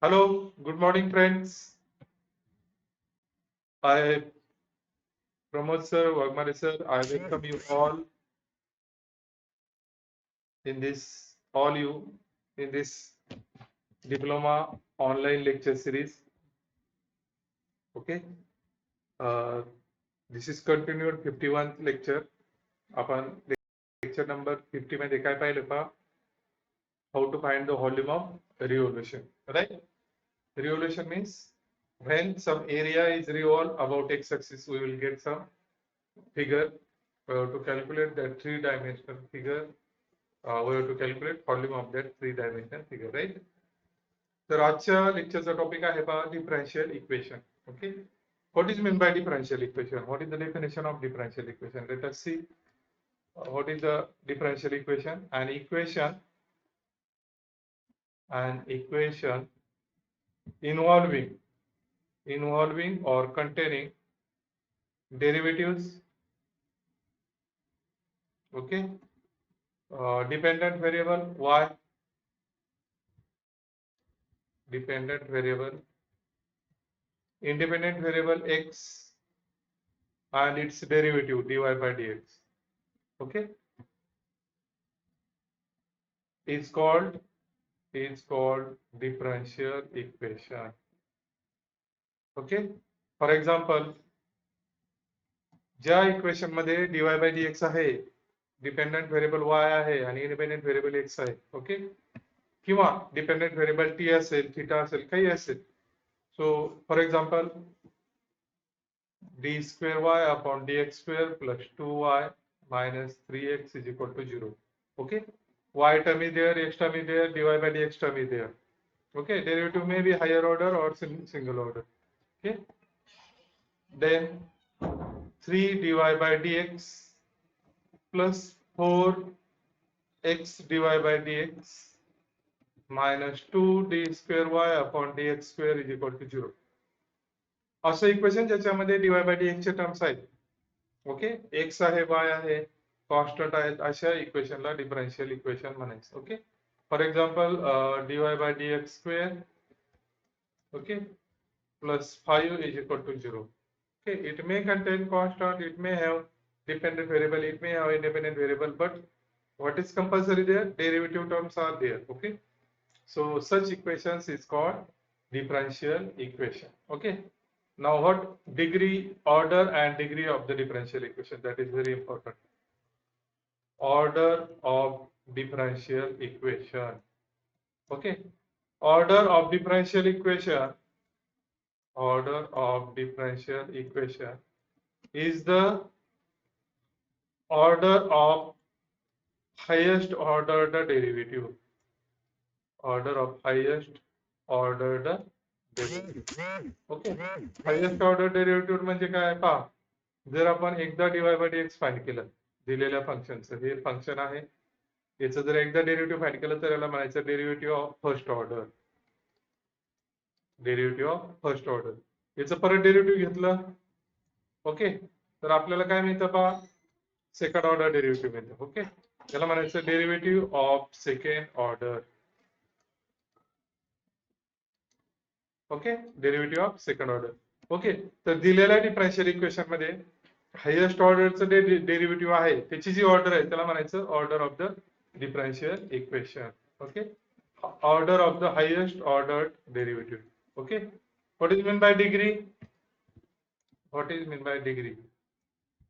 Hello, good morning, friends. I, Pramod sir, Wagmare sir, I welcome you all in this, all you in this diploma online lecture series. Okay, uh, this is continued 51th lecture. आपण lecture number 50 मध्ये काय पाहिलं पहा? How to find the volume of revolution, right? Revolution means when some area is revolved about x-axis, we will get some figure. We have to calculate that three-dimensional figure. We have to calculate volume of that three-dimensional figure, right? तर आजच्या लेक्चरचा topic आहे पहा differential equation. Okay, what is meant by differential equation? What is the definition of differential equation? Let us see what is the differential equation. An equation involving or containing derivatives, okay, dependent variable y, dependent variable, independent variable x, and its derivative dy by dx, okay, is called differential equation. Okay, for example, ज्या equation मध्ये dy by dx आहे, dependent variable y आहे आणि independent variable x आहे, okay, किंवा dependent variable t असेल, theta असेल, काही असेल. So for example d square y upon dx square plus 2y minus 3x is equal to 0. Okay, y term is there, x term is there, dy by dx term is there. Okay, derivative may be higher order or single order. Okay, then 3 dy by dx plus 4x dy by dx minus 2 d square y upon dx square is equal to 0. असं equation ज्याच्यामध्ये dy by dx चे terms आहेत. Okay, x आहे, y आहे, constant आहेत, अशा इक्वेशनला differential equation म्हणायचं. Okay, for example dy by dx square, okay, plus 5 is equal to 0. Okay, it may contain constant, it may have dependent variable, it may have independent variable, but what is compulsory there? Derivative terms are there. Okay, so such equations is called differential equation. Okay, now what degree, order and degree of the differential equation, that is very important. Order of differential equation. Okay, order of differential equation is the order of highest ordered derivative. Order of highest ordered derivative. Okay, highest order derivative म्हणजे काय पहा, जर आपण एकदा dy by dx find केलं दिलेल्या फंक्शनचं, हे function आहे, याचं जर एकदा डेरिव्हेटिव्ह फाइंड केलं तर याला म्हणायचं derivative of first order. Derivative of first order. याचं परत डेरिव्हेटिव्ह घेतलं, ओके, तर आपल्याला काय मिळतं पहा, सेकंड ऑर्डर डेरिव्हेटिव्ह मिळतं. ओके, याला म्हणायचं derivative of second order. Okay, derivative of second order. Okay, तर दिलेल्या डिफरन्शियल इक्वेशन मध्ये हायेस्ट ऑर्डरचं डेरिव्हेटिव्ह आहे, त्याची जी ऑर्डर आहे त्याला म्हणायचं order of the differential equation. Okay, order of the highest ordered derivative. Okay, what is mean by degree? What is meant by degree?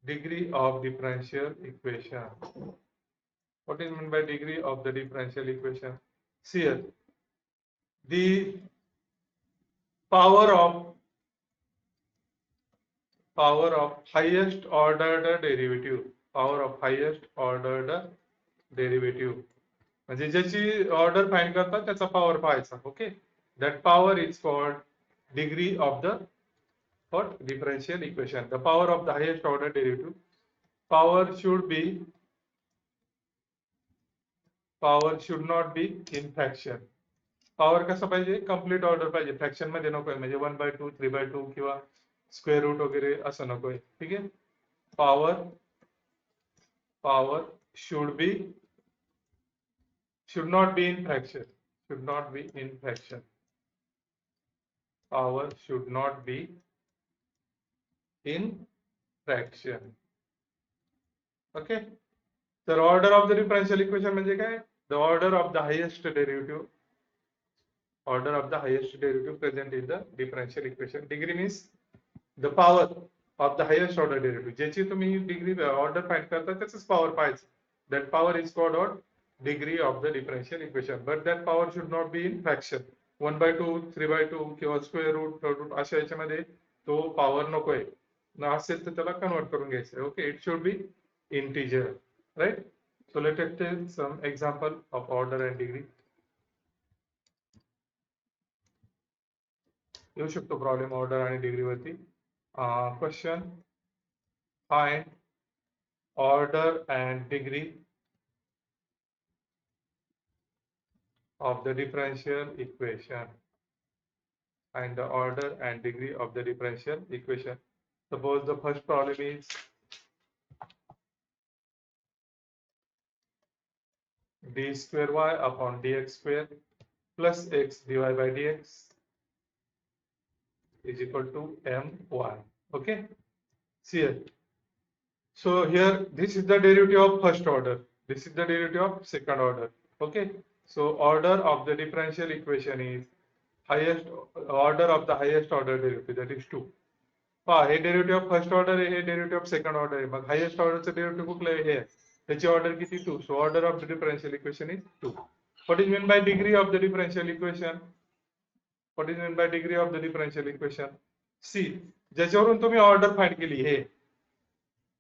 Degree of differential equation. What is meant by degree of the differential equation? See here, the power of highest ordered derivative. Power of highest ordered derivative म्हणजे ज्याची order find करतात त्याचा power पाहायचा. Okay, that power is called degree of the what? Differential equation. The power of the highest order derivative. Power should not be in fraction. Power कसं पाहिजे? Complete order पाहिजे, fraction मध्ये नकोय, म्हणजे 1/2, 3/2 किंवा स्क्वेअर रूट वगैरे असं नकोय. ठीक आहे, power should not be in fraction. power should not be in fraction. Okay, the order of the differential equation म्हणजे काय? The order of the highest derivative, present in the differential equation. Degree means the power of the highest order derivative. ज्याची तुम्ही degree order find करता त्याचंच power पाहायचं. That power is called what? Degree of the differential equation. But that power should not be in fraction. 1/2, 3/2 किंवा square route, third route अशा याच्यामध्ये तो power नकोय. ना असेल तर त्याला कन्वर्ट करून घ्यायचं. Okay, it should be integer, right? So let us take some example of order and degree. येऊ शकतो प्रॉब्लेम ऑर्डर आणि डिग्री वरती. Question, find order and degree of the differential equation. And the order and degree of the differential equation. Suppose the first problem is d square y upon dx square plus x dy by dx is equal to my. Okay, see here. So here this is the derivative of first order, this is the derivative of second order. Okay, so order of the differential equation is highest order of the highest order derivative, that is 2. हे derivative of first order आहे, हे derivative of second order आहे. मग highest ऑर्डरचं derivative कुठलं आहे? हे त्याची ऑर्डर किती? 2. So order of the differential equation is 2. What is mean by degree of the differential equation? What is mean by degree of the differential equation? See, ज्याच्यावरून तुम्ही ऑर्डर फाइंड केली हे,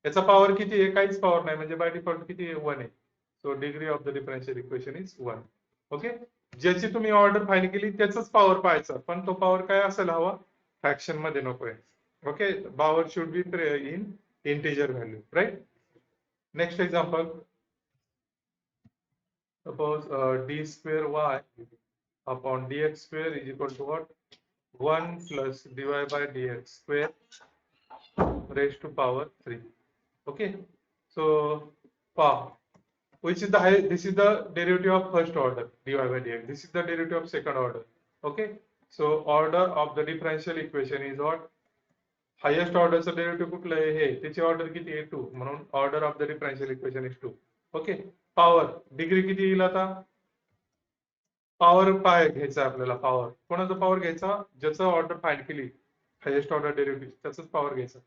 याचा पॉवर किती आहे? काहीच पॉवर नाही, म्हणजे बाय डिफॉल्ट किती आहे? 1 आहे. So degree of the differential equation is 1. Okay, ज्याची तुम्ही ऑर्डर फाइंड केली त्याचाच पॉवर पाहायचा, पण तो पॉवर काय असेल हवा? फ्रॅक्शन मध्ये नकोय. Okay, power should be in integer value, right? Next example, suppose d square y upon dx square is equal to what? 1 plus dy by dx square raised to power 3. Okay, so which is the high? This is the derivative of first order, dy by dx. This is the derivative of second order. Okay, so order of the differential equation is what? Highest ऑर्डरचं derivative कुठलं आहे? हे, त्याची order किती आहे? 2. म्हणून order of the differential equation is 2. Okay, power degree किती येईल? आता पॉवर काय घ्यायचा आपल्याला? पॉवर कोणाचा पॉवर घ्यायचा? ज्याचं ऑर्डर फाइंड केली हायेस्ट ऑर्डर डेरिव्हेटिव्ह त्याचाच पॉवर घ्यायचा.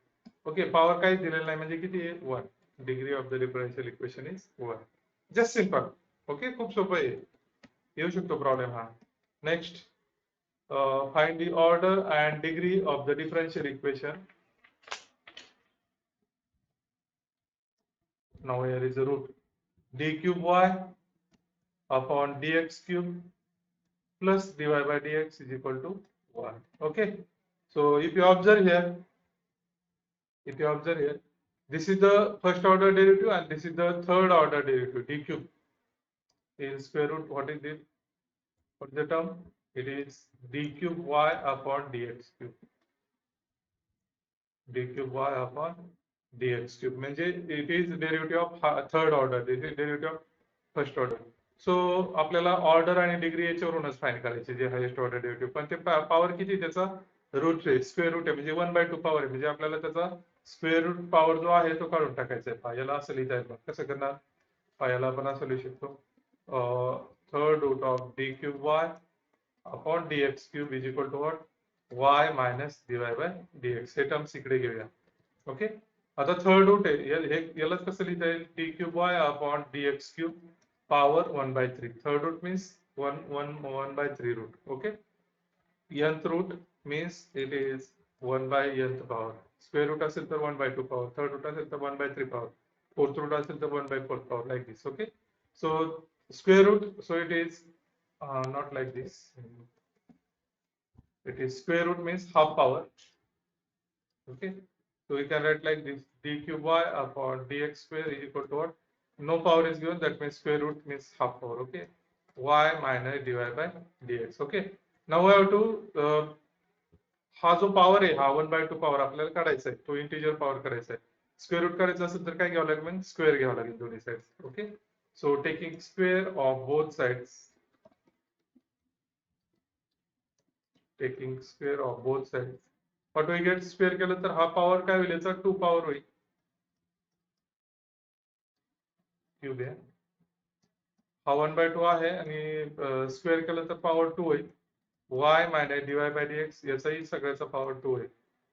ओके, पॉवर काहीच दिलेलं नाही, म्हणजे किती आहे? 1. Degree of the differential equation is 1. Just simple. Okay, खूप सोपं आहे, येऊ शकतो प्रॉब्लेम हा. Next, find the order and degree of the differential equation. Now here is the root. D cube y upon dx cube plus dy by dx is equal to 1. Okay, so if you observe here, this is the first order derivative and this is the third order derivative. D cube is square root. What is it? What is the term? It is d cube y upon dx cube. D cube y upon dx cube म्हणजे it is derivative of third order, this is derivative of first order. So आपल्याला order आणि degree याच्यावरूनच find करायचे, जे highest order derivative. पण ते power किती? त्याचा route आहे, स्क्वेअर रूट आहे, म्हणजे 1/2 पॉवर आहे. म्हणजे आपल्याला त्याचा स्क्वेअर रूट पॉवर जो आहे तो काढून टाकायचा आहे. याला असं लिहिता येईल. कसं करणार? याला आपण असं लिहू शकतो, third root of D cube Y upon dx cube is equal to what? y minus dy by dx. हे टर्म्स इकडे घेऊया. ओके, आता थर्ड रूट आहे, यालाच कसं लिहिता येईल? d cube y upon dx cube power 1/3. Third root means 1/3 root. Okay, nth root means it is 1/nth power. Square root असेल तर 1/2 power, third root असेल तर 1/3 power, fourth root असेल तर 1/4 power, like this. Okay, so square root, so it is not like this. It is square root means half power. Okay, so we can write like this: d cube y upon dx square is equal to what? No power is given, that means square root means half power. Okay, y minus dy by dx. Okay, now we have to हा जो power आहे हा 1/2 power आपल्याला काढायचा आहे, तो integer power करायचा आहे. स्क्वेअर रूट करायचं असेल तर काय घ्यावं लागेल? स्क्वेअर घ्यावं लागेल दोन्ही sides. Okay, so taking square of both sides, taking square of both side. What we get, square केलं तर हा पॉवर काय होईल, याचा 2 पॉवर होईल. क्यूब आहे हा 1/2 आहे आणि स्क्वेअर केलं तर पॉवर 2 होईल. y minus dy by dx याचाही सगळ्याचा पॉवर 2 होईल.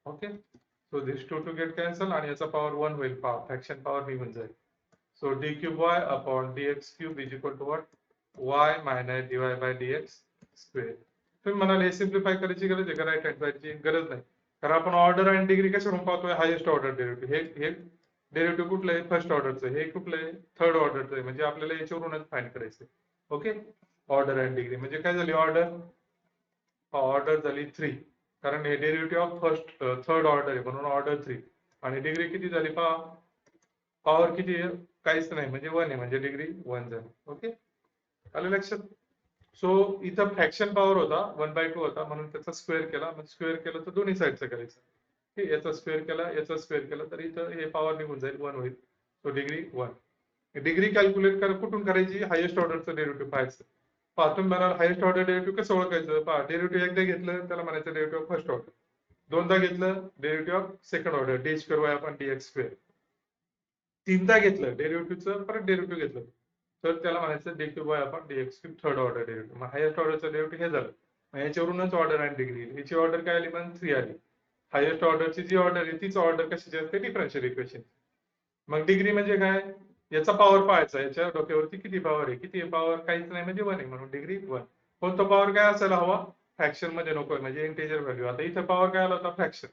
Okay, so this 2 get cancel आणि याचा पॉवर 1 होईल. पॉवर फ्रॅक्शन पॉवर निघून जाईल. So d cube y upon dx cube is equal to what, y minus dy by dx square. तुम्ही म्हणाल हे सिम्प्लिफाय करायची गरज आहे का, राईट हँड साइडची गरज नाही, कारण आपण ऑर्डर आणि डिग्री कशावरून पाहतोय, हायेस्ट ऑर्डर डेरिव्हेटिव्ह. हे डेरिव्हेटिव्ह कुठलं आहे, फर्स्ट ऑर्डरचं. हे कुठलं आहे, थर्ड ऑर्डरचं आहे. म्हणजे आपल्याला याच्यावरूनच फाइंड करायचं. ओके, ऑर्डर अँड डिग्री म्हणजे काय झाली, ऑर्डर झाली 3, कारण हे derivative of first third order आहे म्हणून ऑर्डर 3. आणि डिग्री किती झाली पहा, पॉवर किती आहे, काहीच नाही म्हणजे 1 आहे म्हणजे डिग्री 1 झाली. ओके, आलं लक्षात. सो इथं फ्रॅक्शन पॉवर होता 1/2 होता म्हणून त्याचा स्क्वेअर केला. मग स्क्वेअर केलं तर दोन्ही साईडचं करायचं. ठीक, याचा स्क्वेअर केला, याचा स्क्वेअर केला तर इथं हे पॉवर निघून जाईल, 1 होईल. So degree 1. डिग्री कॅल्क्युलेट कुठून करायची, हायेस्ट ऑर्डरचं डेरिव्हेटिव्ह पाहायचं. पहा, तुम्ही म्हणाल हायेस्ट ऑर्डर डेरिव्हेटिव्ह कसं ओळखायचं. पहा, डेरिव्हेटिव्ह एकदा घेतलं त्याला म्हणायचं डेरिव्हेटिव्ह ऑफ फर्स्ट ऑर्डर, दोनदा घेतलं derivative of second order, D square Y upon dx square, तीनदा घेतलं डेरिव्हेटिव्हचं परत डेरिव्हेटिव्ह घेतलं तर त्याला म्हणायचं D cube Y upon dx cube third order derivative. मग हायेस्ट ऑर्डरचं डेरिव्हेटिव्ह हे झालं. मग याच्यावरूनच ऑर्डर अँड डिग्री, याची ऑर्डर काय आली, मग 3 आली. हायेस्ट ऑर्डरची जी ऑर्डर आहे तीच ऑर्डर कशाची असते, डिफरन्शियल इक्वेशन. मग डिग्री म्हणजे काय, याचा पॉवर पाहायचा, याच्या डोक्यावरती किती पॉवर आहे, किती पॉवर काहीच नाही म्हणजे 1 आहे म्हणून डिग्री 1. पण तो पॉवर काय असायला हवा, फ्रॅक्शन मध्ये नकोय म्हणजे इंटिजर व्हॅल्यू. आता इथे पॉवर काय आला होता, फ्रॅक्शन.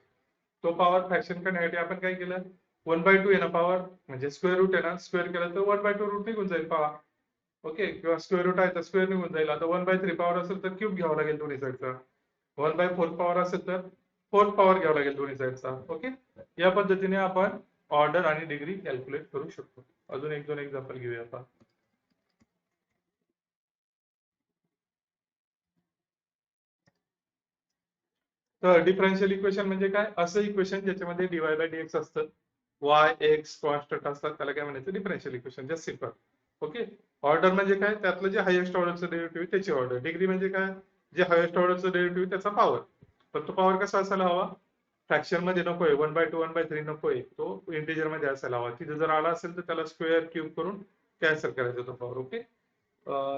तो पॉवर फ्रॅक्शन करण्यासाठी आपण काय केलं, 1/2 आहे ना पॉवर, म्हणजे स्क्वेअर रूट आहे ना, स्क्वेअर केलं तर 1/2 रूट निघून जाईल पहा. ओके, किंवा स्क्वेअर रूट आहे तर स्क्वेअर निघून जाईल. आता 1/3 पॉवर असेल तर क्यूब घ्यावा लागेल दोन्ही साईडचा. 1/4 पॉवर असेल तर 4 पॉवर घ्यावा लागेल दोन्ही साईडचा. ओके, या पद्धतीने आपण ऑर्डर आणि डिग्री कॅल्क्युलेट करू शकतो. अजून 1-2 एक्झाम्पल घेऊया आपण. तर डिफरन्शियल इक्वेशन म्हणजे काय, असं इक्वेशन ज्याच्यामध्ये dy बाय dx असतं, y x कॉन्स्टंट असतात, त्याला काय म्हणायचं, differential equation. Just simple. Okay, order म्हणजे काय, त्यातलं जे हायेस्ट ऑर्डरचं डेरिव्हेटिव्ह त्याची ऑर्डर. डिग्री म्हणजे काय, जे हायेस्ट ऑर्डरचं डेरिव्हेटिव्ह त्याचा पॉवर. पण तो पॉवर कसा असायला हवा, फ्रॅक्शन मध्ये नकोय, 1/2 1/3 नकोय, तो इंटिजर मध्ये असायला हवा. तिथे जर आला असेल तर त्याला स्क्वेअर क्यूब करून कॅन्सल करायचा तो पॉवर. ओके,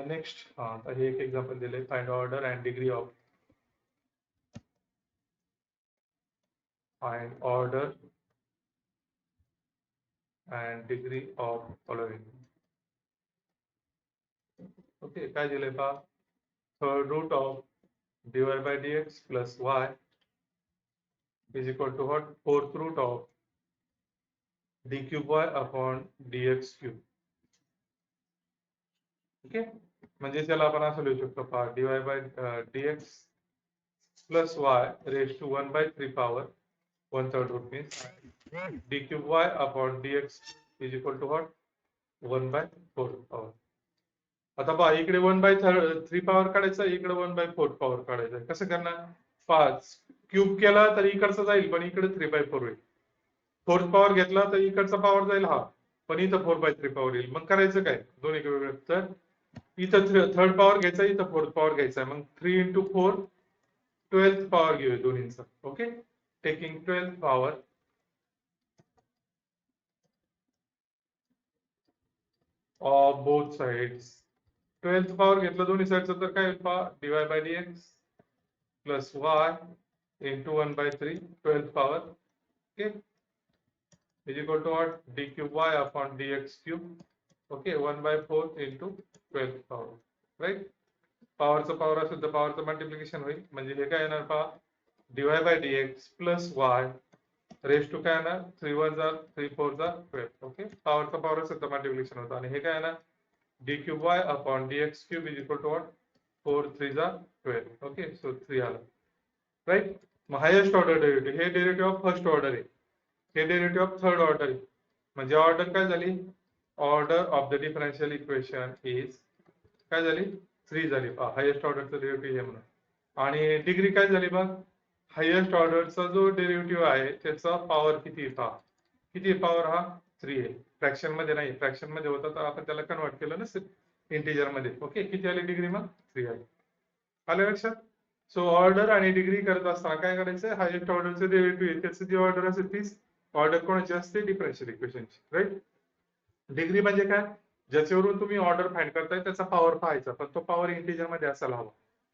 नेक्स्ट आता हे एक एक्झाम्पल दिलंय, find order and degree of and degree of following. Okay, काय दिलंय पहा, third root of dy by dx plus y is equal to what, fourth root of d cube y upon dx cube. Okay, म्हणजे त्याला आपण असं लिहू शकतो पहा, dy by dx plus y raised to 1/3 power 1/3 root means d cube y upon dx is equal to what, 1/4 power. आता पहा, इकडे 1/3 पॉवर काढायचा, इकडे 1/4 पॉवर काढायचा. कसं करणार, 5 क्यूब केला तर इकडचा जाईल पण इकडे 3/4 होईल. फोर्थ पॉवर घेतला तर इकडचा पॉवर जाईल हा, पण इथं 4/3 पॉवर येईल. मग करायचं काय, दोन्ही वेगवेगळं. तर इथं थर्ड पॉवर घ्यायचा, इथं फोर्थ पॉवर घ्यायचा. मग 3 × 4 12th पॉवर घेऊया दोन्हीचा. Okay, taking 12th power of both sides. 12th power घेतलं दोन्ही साईडचं तर काय होईल पहा, dy by dx plus y into 1/3 12th power, okay, is equal to what, d cube y upon dx cube. Okay, 1/4 into 12th power, right. पॉवरचं power असेल तर पॉवरचं multiplication होईल, म्हणजे हे काय येणार पहा, dy by dx plus y raise to काय येणार, 3 1 जा 3 4 जा 12. ओके, पॉवरचं पॉवर असेल तर मल्टिप्लिकेशन होतं. आणि हे काय येणार, d cube y upon dx cube is equal to what, 4 3 जा 12. ओके, सो 3 आला, राईट. मग हायेस्ट ऑर्डर डेरिव्हेटिव्ह, हे डेरिव्हेटिव्ह ऑफ फर्स्ट ऑर्डर आहे, हे डेरिव्हेटिव्ह ऑफ थर्ड ऑर्डर आहे. म्हणजे ऑर्डर काय झाली, order of the differential equation is काय झाली, 3 झाली. पहा, हायेस्ट ऑर्डरचं डेरिव्हेटिव्ह हे म्हणून. आणि डिग्री काय झाली बघ, हायेस्ट ऑर्डरचा जो डेरिव्हेटिव्ह आहे त्याचा पॉवर किती आहे पहा, किती पॉवर, हा 3 आहे. फ्रॅक्शन मध्ये नाही, फ्रॅक्शन मध्ये होता तर आपण त्याला कन्वर्ट केलं ना इंटिजर मध्ये. ओके, किती आली डिग्री, मग 3 आली. आलं लक्षात. सो ऑर्डर आणि डिग्री करत असताना काय करायचं, हायेस्ट ऑर्डरचे डेरिव्हेटिव्ह त्याची जी ऑर्डर असेल तीच ऑर्डर कोणाची असते, डिफरन्शियल इक्वेशनची, राईट. डिग्री म्हणजे काय, ज्याच्यावरून तुम्ही ऑर्डर फाइंड करताय त्याचा पॉवर पाहायचा, पण तो पॉवर इंटिजर मध्ये असायला हवा.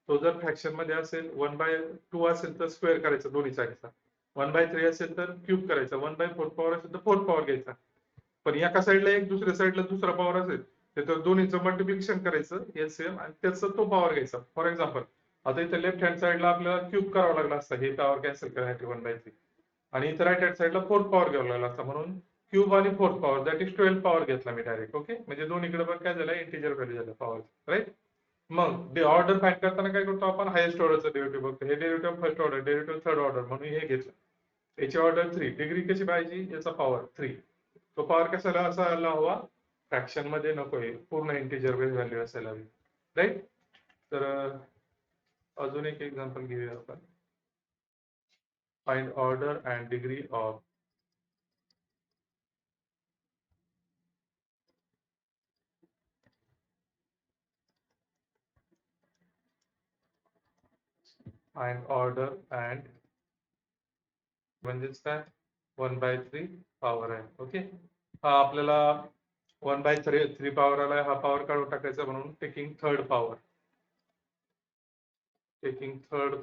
तो जर फ्रॅक्शन मध्ये असेल 1/2 असेल तर स्क्वेअर करायचा दोन्ही साईडचा, 1/3 असेल तर क्यूब करायचा, 1/4 पॉवर असेल तर 4 पॉवर घ्यायचा. पण एका साईडला एक दुसऱ्या साईडला दुसरा पॉवर असेल तर दोन्हीचं मल्टिप्लिकेशन करायचं एलसीएम आणि त्याचा तो पॉवर घ्यायचा. फॉर एक्झाम्पल आता इथे लेफ्ट हँड साईडला आपल्याला क्यूब करावा लागला असता हे पॉवर कॅन्सल करायसाठी 1/3, आणि इथे राईट हँड साईडला 4 पॉवर घ्यावा लागला असता, म्हणून क्यूब आणि 4 पॉवर दॅट इज 12 पॉवर घेतला मी डायरेक्ट. ओके, म्हणजे दोन्हीकडे पण काय झालं, इंटिजर व्हॅल्यू झालं पॉवर, राईट. मग ऑर्डर फाइंड करताना काय करतो आपण, हायेस्ट ऑर्डरचं डेरिव्हेटिव्ह बघतो. हे derivative first order, derivative third order म्हणून हे घेतलं. याची ऑर्डर 3, डिग्री कशी पाहिजे, याचा पॉवर 3. तो पॉवर कशाला असायला हवा, फ्रॅक्शन मध्ये नकोय, पूर्ण इंटिजर व्हॅल्यू असायला हवी, राईट. तर अजून एक एक्झाम्पल घेऊया आपण. Find order and degree of order and म्हणजेच काय, 1/3 पॉवर आहे. ओके, हा आपल्याला 1/3 पॉवर आलाय, हा पॉवर काढून टाकायचा, म्हणून taking third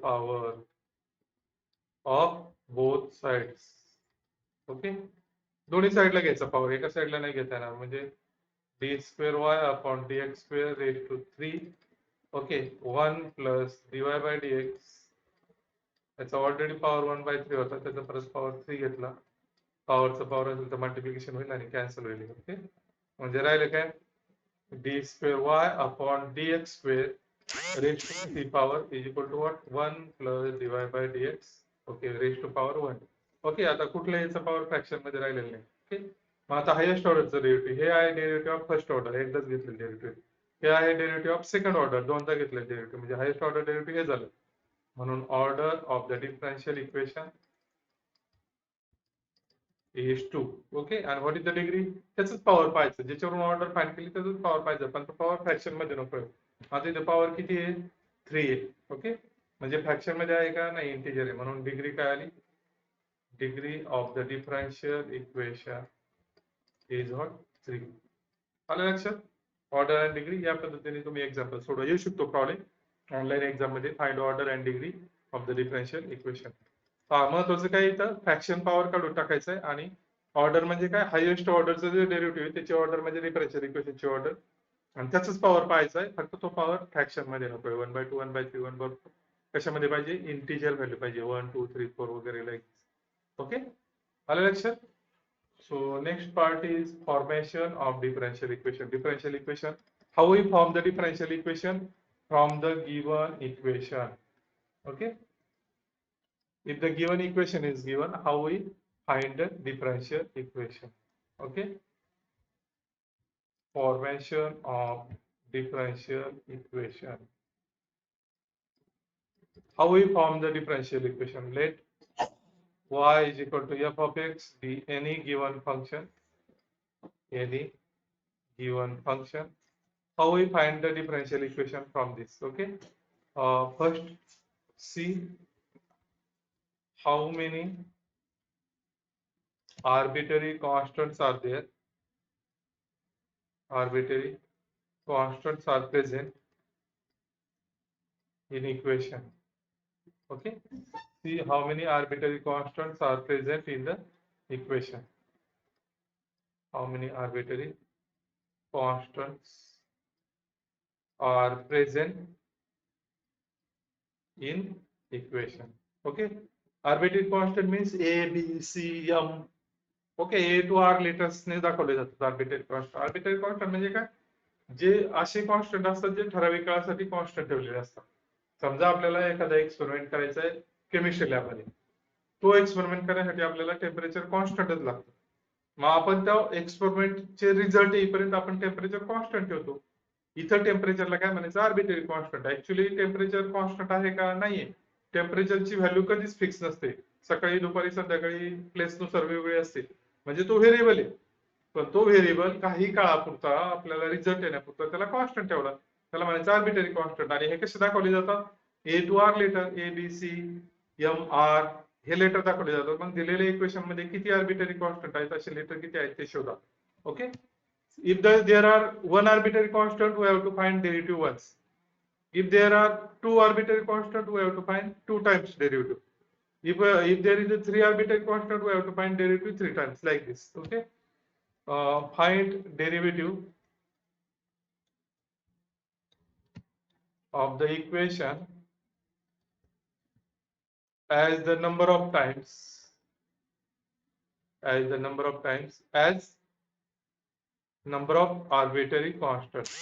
power of both sides. Okay, दोन्ही साईडला घ्यायचा पॉवर, एका साईडला नाही घेता येणार, म्हणजे d² upon dx² raise to 3. Okay, 1 plus dy/dx, त्याचा ऑलरेडी पॉवर 1/3 होता, त्याचा परत पॉवर 3 घेतला. पॉवरचा पॉवर असेल तर मल्टिप्लिकेशन होईल आणि कॅन्सल होईल. ओके, म्हणजे राहिलं काय, d² upon dx² raise to 3 power is equal to what, 1 plus dy/dx. Okay, raise to power 1. Okay, आता कुठल्या याचा पॉवर फ्रॅक्शन मध्ये राहिलेलं नाही. ओके, मग आता हायेस्ट ऑर्डरचं डेरिव्हेटिव्ह हे आहे, डेरिव्हेटिव्ह ऑफ फर्स्ट ऑर्डर एकदाच घेतलेलं डेरिव्हेटिव्ह. हे आहे डेरिव्हेटिव्ह ऑफ सेकंड ऑर्डर, दोनदा घेतलेलं डेरिव्हेटिव्ह, म्हणजे हायेस्ट ऑर्डर डेरिव्हेटिव्ह हे झालं. म्हणून order of the differential equation is 2. Okay, आणि व्हॉट इज द डिग्री, त्याच पॉवर पाहायचं, ज्याच्यावरून ऑर्डर फाइंड केली त्याच पॉवर पाहायचं, पण तो पॉवर फ्रॅक्शन मध्ये नको. आता इथे पॉवर किती आहे, 3 आहे. ओके, म्हणजे फ्रॅक्शन मध्ये आहे का, नाही इंटिजर आहे, म्हणून डिग्री काय आली, degree of the differential equation is what, 3. आलं लक्षात, ऑर्डर अँड डिग्री. या पद्धतीने तुम्ही एक्झाम्पल सोडवा येऊ शकतो प्रॉब्लेम ऑनलाईन एक्झाम मध्ये, find order and degree of the differential equation. महत्वाचं काय, इथं फ्रॅक्शन पॉवर काढून टाकायचं आहे, आणि ऑर्डर म्हणजे काय, हायेस्ट ऑर्डरचं जे डेरिव्हेटिव्ह त्याची ऑर्डर म्हणजे डिफरन्शियल इक्वेशनची ऑर्डर, आणि त्याचाच पॉवर पाहायचा आहे, फक्त तो पॉवर फ्रॅक्शन मध्ये नकोय. 1/2 1/3 1/4 कशामध्ये पाहिजे, इंटिजर व्हॅल्यू पाहिजे, 1 2 3 4 वगैरे लाईक. ओके, आलं लक्षात. So next part is formation of differential equation. Differential equation. How we form the differential equation from the given equation. Okay. If the given equation is given, how we find the differential equation. Okay. Formation of differential equation. How we form the differential equation? Let y is equal to f of x be any given function. Any given function. How we find the differential equation from this? Okay. First, see how many arbitrary constants are there. Arbitrary constants are present in equation. Okay. See how many arbitrary constants are present in the equation. How many arbitrary constants are present in equation. Okay. Arbitrary constant means A, B, C, M. Okay, A to R लेटर्सने दाखवले जातात arbitrary constant. Arbitrary constant म्हणजे काय, जे असे constant असतात जे ठराविक काळासाठी कॉन्स्टंट ठेवलेले असतात. समजा आपल्याला एखादा एक्सपेरिमेंट करायचा आहे केमिस्ट्री लॅबमध्ये, तो एक्सपेरिमेंट करण्यासाठी आपल्याला टेम्परेचर कॉन्स्टंटच लागतं. मग आपण त्या एक्सपेरिमेंटचे रिझल्ट येईपर्यंत आपण टेम्परेचर कॉन्स्टंट ठेवतो. इथं टेम्परेचरला काय म्हणायचं, arbitrary constant. Actually temperature constant आहे का, नाहीये. टेम्परेचरची व्हॅल्यू कधीच फिक्स नसते, सकाळी दुपारी संध्याकाळी प्लेसनुसार वेगवेगळी असते, म्हणजे तो व्हेरिएबल आहे. पण तो व्हेरिएबल काही काळापुरता आपल्याला रिझल्ट येण्यापुरता त्याला कॉन्स्टंट ठेवला, त्याला म्हणायचं आर्बिट्ररी कॉन्स्टंट. आणि हे कसे दाखवले जातात, A to R letter A B C M R हे लेटर दाखवले जातात. मग दिलेल्या इक्वेशन मध्ये किती आर्बिटरी कॉन्स्टंट आहेत असे लेटर किती आहेत ते शोधा. Okay. If there are one arbitrary constant, we have to find derivative once. If there are two arbitrary constant, we have to find 2 times derivative. If there is a 3 arbitrary constant, we have to find derivative 3 times, like this. Okay. Find derivative of the equation as the number of times as number of arbitrary constants.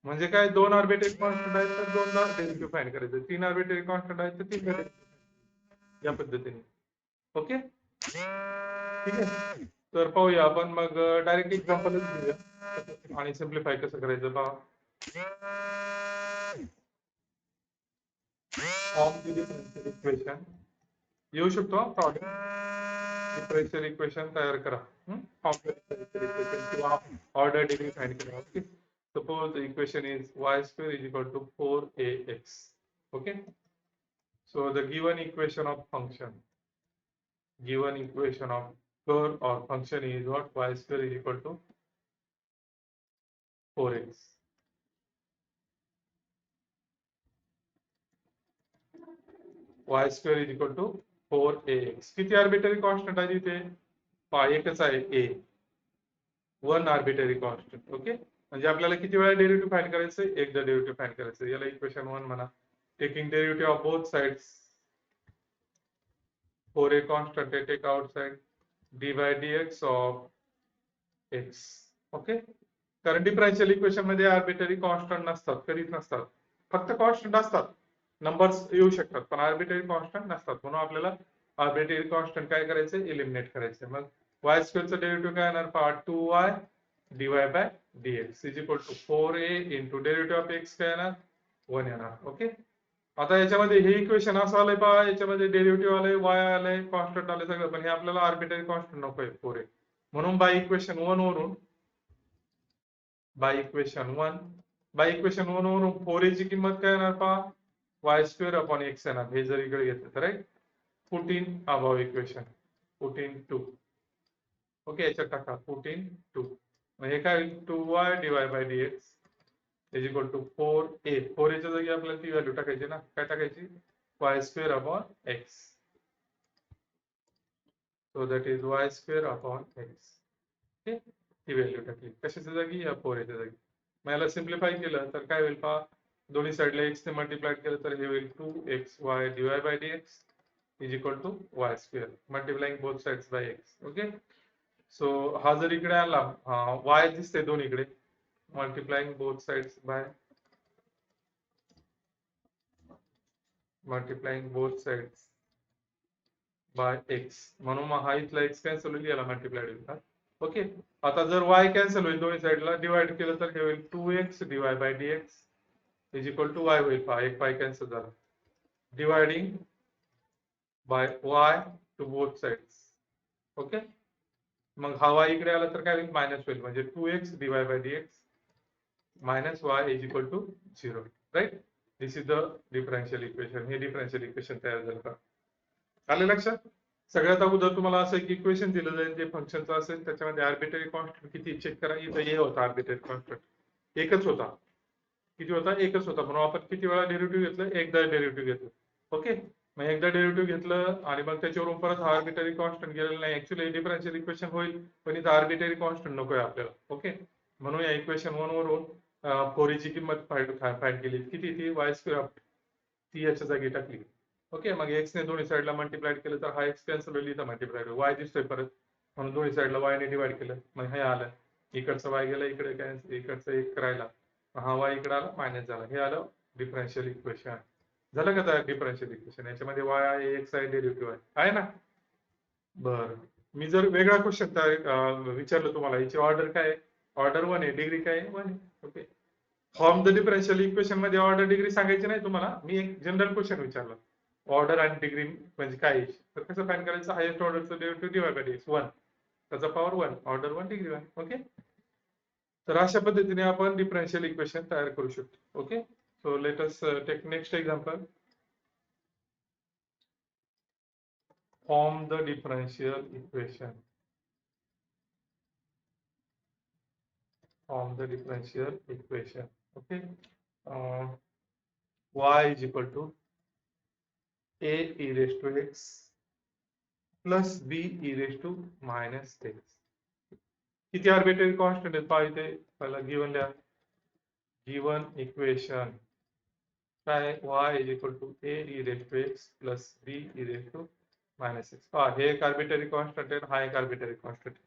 म्हणजे काय, 2 arbitrary constant आहेत तर 2दा derivative find करायचं, 3 arbitrary constant आहेत तर 3दा derivative, या पद्धतीने. Okay, ठीक आहे. तर पाहूया आपण मग डायरेक्ट एक्झाम्पलच घेऊया आणि सिम्प्लिफाय कसं करायचं पहा. डिफरन्शियल इक्वेशन येऊ शकतो प्रॉब्लेम. डिफरन्शियल इक्वेशन तयार करा, डिफरन्शियल इक्वेशन किंवा ऑर्डर डिग्री फाइंड करा. Okay. Suppose the equation is y square is equal to 4ax. Okay. So the given equation of function, given equation of curve or function is what? Y square is equal to 4x. Y square is equal to 4ax. किती arbitrary constant आहे इथे? एकच आहे a. 1 arbitrary constant. Okay. म्हणजे आपल्याला किती वेळा derivative find करायचं? एकदा डेरिव्हेटिव्ह फाइंड करायचं. याला इक्वेशन 1 म्हणा. Taking derivative of both sides. 4a constant I take outside. dy dx of x. Okay. कारण डिफरन्शियल इक्वेशन मध्ये आर्बिटरी कॉन्स्टंट नसतात, कधीच नसतात. फक्त कॉन्स्टंट असतात, नंबर्स येऊ शकतात पण आर्बिटरी कॉन्स्टंट नसतात. म्हणून आपल्याला आर्बिटरी कॉन्स्टंट काय करायचं? एलिमिनेट करायचं. मग y स्क्वेअरचं डेरिव्हेटिव्ह काय येणार? 2y dy by dx is equal to 4a into derivative of x काय येणार? 1 येणार. ओके. आता याच्यामध्ये हे इक्वेशन असं आलंय पहा, याच्यामध्ये डेरिव्हेटिव्ह आलंय, y आलंय, कॉन्स्टंट आलंय सगळं, पण हे आपल्याला आर्बिटरी कॉन्स्टंट नकोय 4a. म्हणून बाय इक्वेशन 1 वरून बाय इक्वेशन 1 वरून 4a ची किंमत काय येणार पहा? y स्क्वेअर अपॉन x येणार. हे जर इकडे घेतलं तर राईट. 14 above equation 14(2). ओके, याच्यात टाका 14(2). हे काय? 2y dy by dx is equal to 4a. 4a च्या जागी आपल्याला ती व्हॅल्यू टाकायची ना. काय टाकायची? y square upon x. So that is y square upon x. Okay, ती व्हॅल्यू टाकली. कशाच्या जागी? या 4a च्या जागी. मग याला सिम्प्लिफाय केलं तर काय होईल पहा? दोन्ही साइडला x ने मल्टिप्लाय केलं तर हे होईल 2xy dy by dx is equal to y square multiplying both sides by x. Okay. So हा जर इकडे आला, y दिसते दोन्हीकडे, multiplying both sides by x. म्हणून मग हा इथला x कॅन्सल होईल, याला मल्टिप्लाय होईल. ओके. आता जर y कॅन्सल होईल, दोन्ही साइडला डिवाइड केलं तर हे होईल 2x dy by dx is equal to y होईल. पहा, एक y कॅन्सल झाला. Dividing by y to both sides. Okay. मग हा y इकडे आला तर काय होईल? मायनस होईल. म्हणजे 2x dy by dx minus y is equal to 0. Right. This is the differential equation. हे डिफरन्शियल इक्वेशन तयार झालं का? आले लक्षात? सगळ्यात अगोदर तुम्हाला असं एक इक्वेशन दिलं जाईल जे फंक्शनचं असेल, त्याच्यामध्ये आर्बिटरी कॉन्स्टंट किती चेक करा. इथं हे होता आर्बिटरी कॉन्स्टंट, एकच होता. किती होता? एकच होता. म्हणून आपण किती वेळा डेरिव्हेटिव्ह घेतलं? एकदा डेरिव्हेटिव्ह घेतलं. ओके. मग एकदा डेरिव्हेटिव्ह घेतलं आणि मग त्याच्यावरून परत हा आर्बिटरी कॉन्स्टंट गेलेला नाही. ऍक्च्युअली डिफरन्शियल इक्वेशन होईल, पण इथं आर्बिटरी कॉन्स्टंट नकोय आपल्याला. ओके. म्हणून या इक्वेशन 1 वरून 4a ची किंमत फाइंड केली. किती? ती y स्क्वेअर ती याच्या जागी टाकली. ओके. मग x ने दोन्ही साइडला मल्टिप्लाय केलं तर हा x कॅन्सल होईल, इथं मल्टिप्लाय होईल. y दिसतोय परत, म्हणून दोन्ही साइडला y ने डिवाइड केलं. मग हे आलं, इकडचं y गेलं इकडे, काय इकडचं 1 करायला, हा y इकडे आला, मायनस झाला. हे आलं डिफरन्शियल इक्वेशन. झालं का तयार डिफरन्शियल इक्वेशन? याच्यामध्ये y आहे, x आहे, डेरिव्हेटिव्ह आहे ना. बरं, मी जर वेगळा क्वेश्चन विचारलं तुम्हाला, याची ऑर्डर काय आहे? ऑर्डर 1 आहे, डिग्री काय आहे? 1 आहे. Okay. Form the differential equation मध्ये ऑर्डर डिग्री सांगायची नाही तुम्हाला. मी एक जनरल क्वेश्चन विचारलं, ऑर्डर आणि डिग्री म्हणजे काय? तर कसं फाइंड करायचं? हायेस्ट ऑर्डरचं डेरिव्हेटिव्ह dy by dx 1, त्याचा पॉवर 1, ऑर्डर 1, डिग्री 1. ओके. तर अशा पद्धतीने आपण डिफरन्शियल इक्वेशन तयार करू शकतो. Okay, so let us take next example. Form the differential equation. Form the differential equation. Okay. Uh, y is equal to a e raised to x plus b e raised to minus x. किती arbitrary constant आहेत पहा इथे. पहिला given लिहा. Given equation काय y is equal to a e raised to x plus b e raised to minus x. पहा हे एक आर्बिट्ररी कॉन्स्टंट आहे, हा एक आर्बिट्ररी कॉन्स्टंट आहे.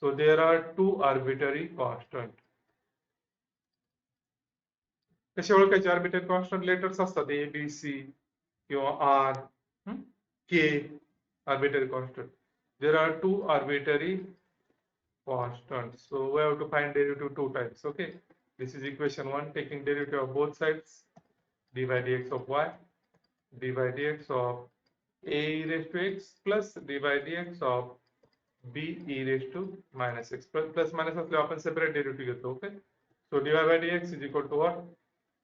So there are two arbitrary constant. कसे ओळखायचे आर्बिट्ररी कॉन्स्टंट? लेटर्स असतात ए बी सी किंवा R K arbitrary constant. There are two arbitrary constants. So we have to find derivative two times. Okay, this is equation 1, taking derivative of both sides, dy dx of y, dy dx of a e raised to x plus dy dx of b e raised to minus x. Plus minus असल्यावर आपण separate derivative घेतो. Okay, so dy by dx is equal to what?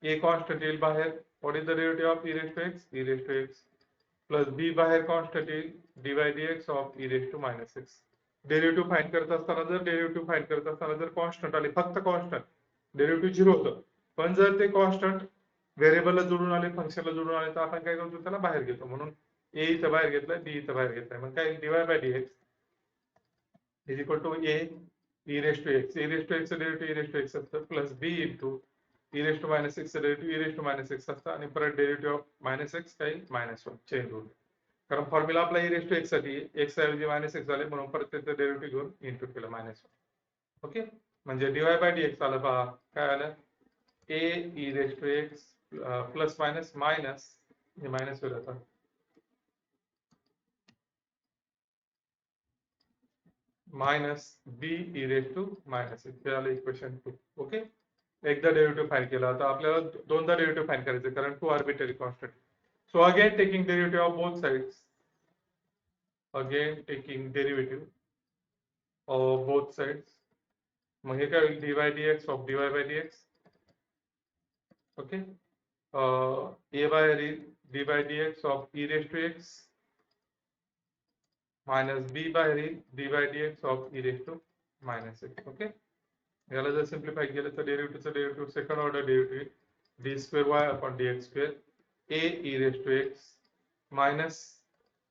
A constant येईल बाहेर. What is the derivative of e raised to x? E raised to x plus b बाहेर constant येईल dy dx of e raised to minus x. Derivative find करत असताना जर constant आले, फक्त constant, derivative 0 होतं. पण जर ते कॉन्स्टंट व्हेरिएबलला जोडून आले, फंक्शनला जोडून आले, तर आपण काय करतो? त्याला बाहेर घेतो. म्हणून a इथं बाहेर घेतलाय, b इथं बाहेर घेतलाय. मग काय? dy by dx is equal to a e raised to x. e raised to x derivative e raised to x असतं, plus b into e raised to minus x derivative e raised to minus x असतं, आणि परत derivative of minus x काही -1 change होईल. कारण formula आपला e raised to x साठी x ऐवजी -x झाले, म्हणून परत त्याचं डेरिव्हेटिव्ह घेऊन इनटू केलं -1. ओके, म्हणजे dy by dx आलं पहा. काय आलं? a e raised to x plus minus minus, हे मायनस होईल आता, minus B E raise to minus X. हे आलं इक्वेशन 2. ओके, एकदा डेरिव्हेटिव्ह फाइंड केला, आता आपल्याला दोनदा डेरिव्हेटिव्ह फाइंड करायचे, कारण two arbitrary constant. So again taking derivative of both sides, again taking derivative of both sides. मग हे काय होईल? dy dx of dy by dx. Okay, a बाहेर येईल dy dx of e raise to x minus b बाहेर येईल dy dx of e raise to minus x. Okay, याला जर सिम्प्लिफाय केलं तर डेरिव्हेटिव्हचं derivative second order derivative D square Y upon D X square A E raise to X minus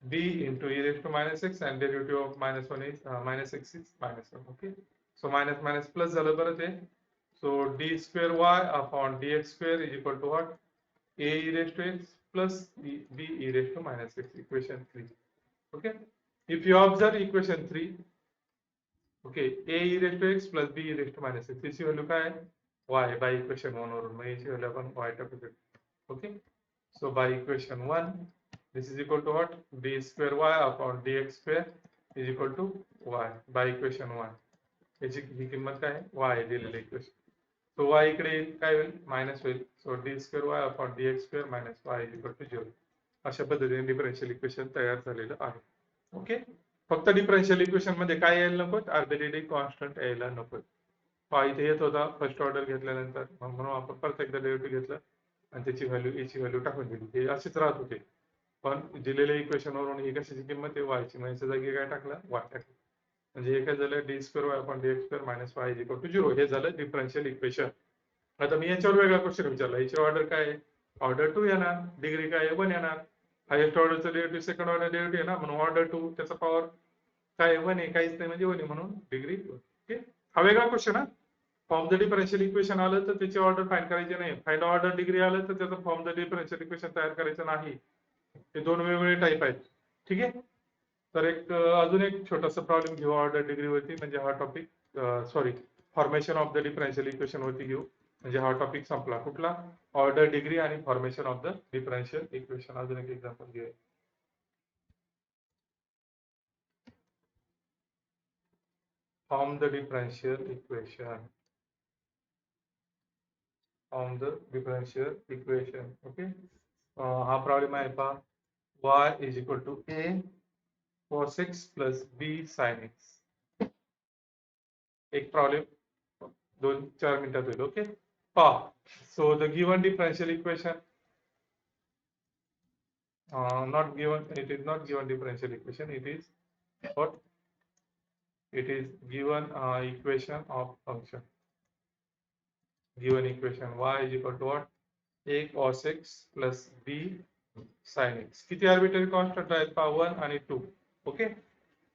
B into E raise to minus X, and derivative of -1 is minus X is -1. Okay, so minus minus plus झालं बरं ते. So D square Y upon D X square is equal to what? A E raise to X plus B E raise to minus X. Equation 3. Okay, if you observe equation 3, okay, a e raised to x plus b e raised to minus x. याची value काय आहे? y by equation 1 वरून. मग याची value आपण y टाकू शकतो. Okay, so by equation 1 this is equal to what? d square y upon dx square is equal to y by equation 1. याची ही किंमत काय आहे? y आहे दिलेली इक्वेशन. सो y इकडे येईल, काय होईल? मायनस होईल. So d square y upon dx square minus y is equal to 0. अशा पद्धतीने डिफरन्शियल इक्वेशन तयार झालेलं आहे. ओके, फक्त डिफरन्शियल इक्वेशन मध्ये काय यायला नको? आर्बिट्ररी कॉन्स्टंट यायला नको. इथे येत होता फर्स्ट ऑर्डर घेतल्यानंतर, म्हणून आपण परत एकदा डेरिव्हेटिव्ह घेतलं आणि त्याची व्हॅल्यू याची व्हॅल्यू टाकून दिली. हे असेच राहत होते, पण दिलेल्या इक्वेशन वरून ही कशाची किंमत आहे? वायची. मग याच्या जागी काय टाकलं? वाय टाकलं. म्हणजे हे काय झालं? D square Y upon D X square minus Y is equal to 0. हे झालं डिफरन्शियल इक्वेशन. आता मी याच्यावर वेगळा क्वेश्चन विचारला. याची ऑर्डर काय आहे? ऑर्डर 2 येणार. डिग्री काय आहे? 1 येणार. हायेस्ट ऑर्डरचं डेरिव्हेटिव्ह सेकंड ऑर्डर डेरिव्हेटिव्ह आहे ना, म्हणून ऑर्डर 2 त्याचा पॉवर काय? 1 आहे. काहीच नाही म्हणजे 1 आहे, म्हणून डिग्री 1. ओके, हा वेगळा question. Form the differential equation आलं तर त्याची ऑर्डर फाइंड करायची नाही. फाइंड ऑर्डर डिग्री आलं तर त्याचं फॉर्म द डिफरन्शियल इक्वेशन तयार करायचं नाही. हे दोन वेगवेगळे टाईप आहेत. ठीक आहे, तर एक अजून एक छोटासा प्रॉब्लेम घेऊ ऑर्डर डिग्री वरती, म्हणजे हा topic, sorry, formation of the differential equation वरती घेऊ, म्हणजे हा टॉपिक संपला. कुठला? ऑर्डर डिग्री आणि formation of the differential equation. अजून एक एक्झाम्पल घेऊया. Form the differential equation. Form the differential equation. Okay. हा प्रॉब्लेम आहे पहा. y is equal to a cos x plus b sin x. एक प्रॉब्लेम 2-4 मिनिटात होईल. ओके, पहा. So the given differential equation, not given, it is not given differential equation, it is what? It is given equation of function. Given equation y is equal to what? A cos x plus b sin x. किती arbitrary constant आहेत? 1 आणि 2. Okay,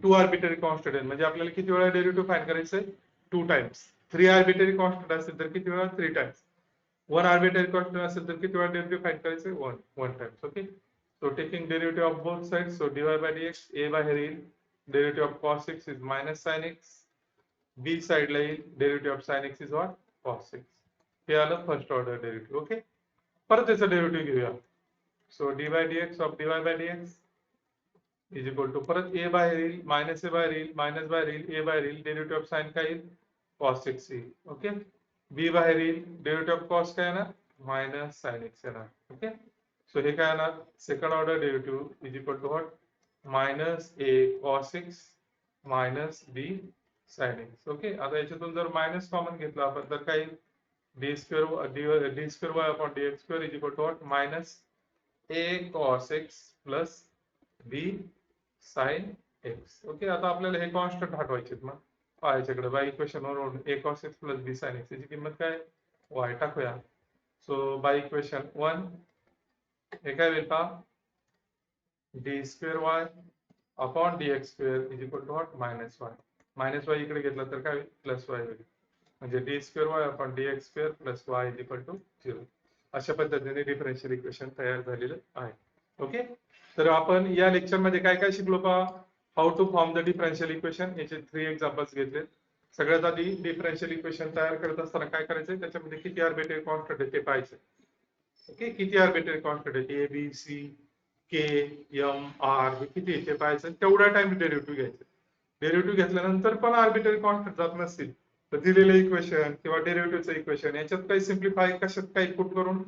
2 arbitrary constant आहेत, म्हणजे आपल्याला किती वेळा derivative find करायचं आहे? 2 टाइम्स. 3 आर्बिटरी कॉन्स्टंट असेल तर किती वेळा? 3 टाइम्स. 1 आर्बिटरी कॉन्स्टंट असेल तर किती वेळा डेरिव्हेटिव्ह फाइंड करायचं? 1 times. Okay, so taking derivative of both sides, so dy by dx, a बाहेर येईल, derivative of cos x is minus sin x, b साइडला येईल, derivative of sin x is what? Cos x. हे आलं first order derivative. Okay, परत त्याचं derivative घेऊया. So dy by dx of dy by dx is equal to, परत a बाहेर येईल, मायनस a बाहेर येईल, मायनस बाहेर येईल, a बाहेर येईल, डेरिव्हेटिव्ह ऑफ साइन काय येईल? cos x येईल. ओके, b बाहेर येईल, डेरिव्हेटिव्ह ऑफ cos काय येणार? मायनस sin x येणार. ओके, सो हे काय येणार? Second order derivative is equal to what? Minus a cos x minus b sin x. Okay, आता याच्यातून जर मायनस कॉमन घेतला आपण तर काय येईल? d square y upon dx square is equal to what? Minus a cos x plus b sin x. Okay, आता आपल्याला हे कॉन्स्टंट हटवायचे. मग याच्याकडे बाय इक्वेशन वरून a cos x plus b sin x याची किंमत काय? y टाकूया. सो बाय इक्वेशन 1 हे काय होईल पहा? D square Y upon dx square is equal to what? Minus y. Minus y इकडे घेतला तर काय होईल? प्लस वाय होईल. म्हणजे D square Y upon dx square plus y is equal to 0. अशा पद्धतीने डिफरन्शियल इक्वेशन तयार झालेलं आहे. ओके, तर आपण या लेक्चर मध्ये काय काय शिकलो पहा? How to form the differential equation, याचे 3 एक्झाम्पल्स घेतले. सगळ्यात आधी डिफरन्शियल इक्वेशन तयार करत असताना काय करायचंय? त्याच्यामध्ये किती आर्बिट्ररी कॉन्स्टंट आहे ते पाहायचं. ओके, किती आर्बिट्ररी कॉन्स्टंट आहे? A B C K M R हे किती आहे ते पाहायचं. तेवढा टाइम डेरिव्हेटिव्ह घ्यायचं. डेरिव्हेटिव्ह घेतल्यानंतर पण आर्बिट्ररी कॉन्स्टंट जात नसतील तर दिलेलं इक्वेशन किंवा डेरिव्हेटिव्हचं इक्वेशन याच्यात काही सिम्प्लिफाय, कशात काही पुट करून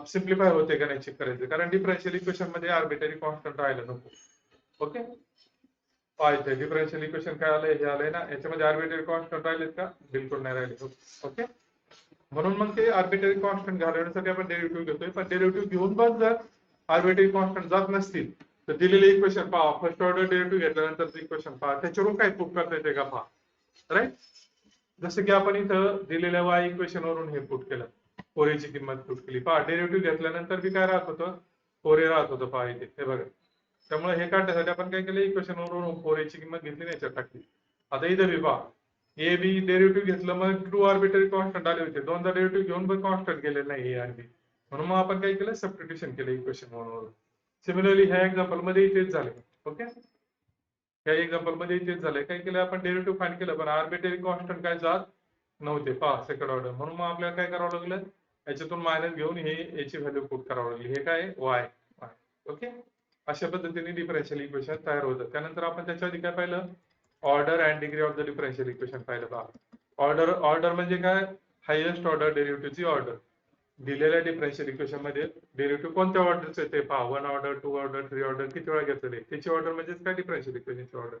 सिम्प्लिफाय होते का नाही चेक करायचं. कारण डिफरन्शियल इक्वेशन मध्ये आर्बिट्ररी कॉन्स्टंट राहायला नको. ओके, पाहायचं डिफरन्शियल इक्वेशन काय आलंय? हे आलंय ना, याच्यामध्ये आर्बिट्ररी कॉन्स्टंट राहिलेत का? बिलकुल नाही राहिले. ओके, म्हणून मग ते आर्बिट्ररी कॉन्स्टंट घालवण्यासाठी आपण डेरिव्हेटिव्ह घेतोय. पण डेरिव्हेटिव्ह घेऊन पण जर आर्बिट्ररी कॉन्स्टंट जात नसतील तर दिलेले इक्वेशन पहा. फर्स्ट ऑर्डर डेरिव्हेटिव्ह घेतल्यानंतर इक्वेशन पहा, त्याच्यावरून काय प्रूफ करता येते का पहा. राईट, जसं की आपण इथं दिलेल्या y इक्वेशन वरून हे पुट केलं, 4a ची किंमत पुट केली. पहा, डेरिव्हेटिव्ह घेतल्यानंतर बी काय राहत होतं? 4a राहत होतं. पहा इथे, हे बघा. त्यामुळे हे काढण्यासाठी आपण काय केलं? इक्वेशन वरून 4a ची किंमत घेतली, याच्यात टाकली. आता इथं बी पहा, ए बी डेरिव्हेटिव्ह घेतलं, मग 2 आर्बिट्ररी कॉन्स्टंट आले होते. दोनदा डेरिव्हेटिव्ह घेऊन पण कॉन्स्टंट गेलेलं नाही ए आणि बी, म्हणून मग आपण काय केलं? सबस्टिट्यूशन केलं इक्वेशन वरून. सिमिलरली ह्या एक्झाम्पल मध्ये तेच झाले. ओके, या एक्झाम्पल मध्ये तेच झालंय. काय केलं आपण? डेरिव्हेटिव्ह फाइंड केलं, पण आर्बिट्ररी कॉन्स्टंट काय जात नव्हते. पहा, सेकंड ऑर्डर. म्हणून मग आपल्याला काय करावं लागलं? याच्यातून मायनस घेऊन हे याची व्हॅल्यू पुट करावं लागली. हे काय? वाय. ओके, अशा पद्धतीने डिफरन्शियल इक्वेशन तयार होतं. त्यानंतर आपण त्याच्या आधी काय पाहिलं? Order and degree of the differential equation पाहिलं. पहा, ऑर्डर म्हणजे काय? हायेस्ट ऑर्डर डेरिव्हेटिव्हची ऑर्डर. दिलेल्या डिफरन्शियल इक्वेशन मध्ये डेरिव्हेटिव्ह कोणत्या ऑर्डरचे ते पहा. 1 ऑर्डर, 2 ऑर्डर, 3 ऑर्डर, किती वेळा घेतलेले त्याची ऑर्डर म्हणजे काय? Differential इक्वेशनची order.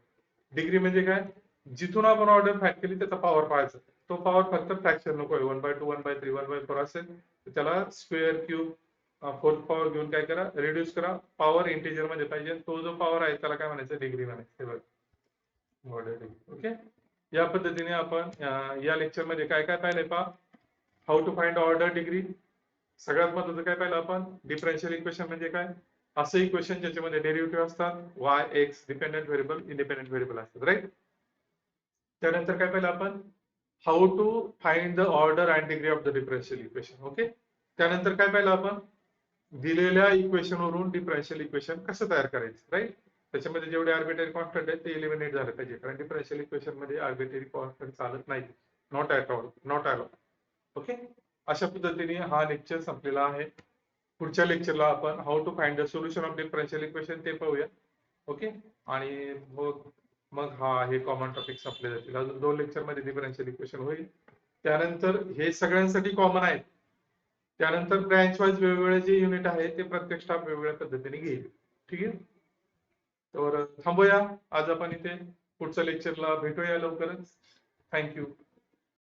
डिग्री म्हणजे काय? जिथून आपण ऑर्डर फाइंड केली त्याचा पॉवर पाहायचा. तो पॉवर फक्त फ्रॅक्शन नको. 1/2, 1/3, 1/4 असेल तर त्याला स्क्वेअर, क्यूब, फोर्थ पॉवर घेऊन काय करा? रिड्यूस करा. पॉवर इंटिजर मध्ये पाहिजे. तो जो पॉवर आहे त्याला काय म्हणायचं? डिग्री म्हणायचं. ओके, या पद्धतीने आपण या लेक्चर मध्ये काय काय पाहिलंय पहा. How to find order, degree. सगळ्यात महत्त्वाचं काय पाहिलं आपण? डिफरन्शियल इक्वेशन म्हणजे काय? असं इक्वेशन ज्याच्यामध्ये डेरिव्हेटिव्ह असतात, y, x, dependent variable, independent variable असतात. राईट, त्यानंतर काय पाहिलं आपण? How to find the order and degree of the differential equation. Okay, त्यानंतर काय पाहिलं आपण? दिलेल्या इक्वेशन वरून डिफरन्शियल इक्वेशन कसं तयार करायचं. राईट, त्याच्यामध्ये जेवढे आर्बिट्ररी कॉन्स्टंट आहेत ते एलिमिनेट झाले पाहिजे. कारण डिफरन्शियल इक्वेशन मध्ये आर्बिट्ररी कॉन्स्टंट चालत नाही. Not at all, not at all. Okay, अशा पद्धतीने हा लेक्चर संपलेला आहे. पुढच्या लेक्चरला आपण how to find the solution of differential equation ते पाहूया. ओके, आणि मग हे कॉमन टॉपिक संपले जातील. अजून 2 लेक्चर मध्ये डिफरन्शियल इक्वेशन होईल. त्यानंतर हे सगळ्यांसाठी कॉमन आहे. त्यानंतर ब्रँच वाईज वेगवेगळे जे युनिट आहे ते प्रत्येक स्टाफ वेगवेगळ्या पद्धतीने घेईल. ठीक आहे, तर थांबूया आज आपण इथे. पुढच्या लेक्चरला भेटूया लवकरच. थँक्यू.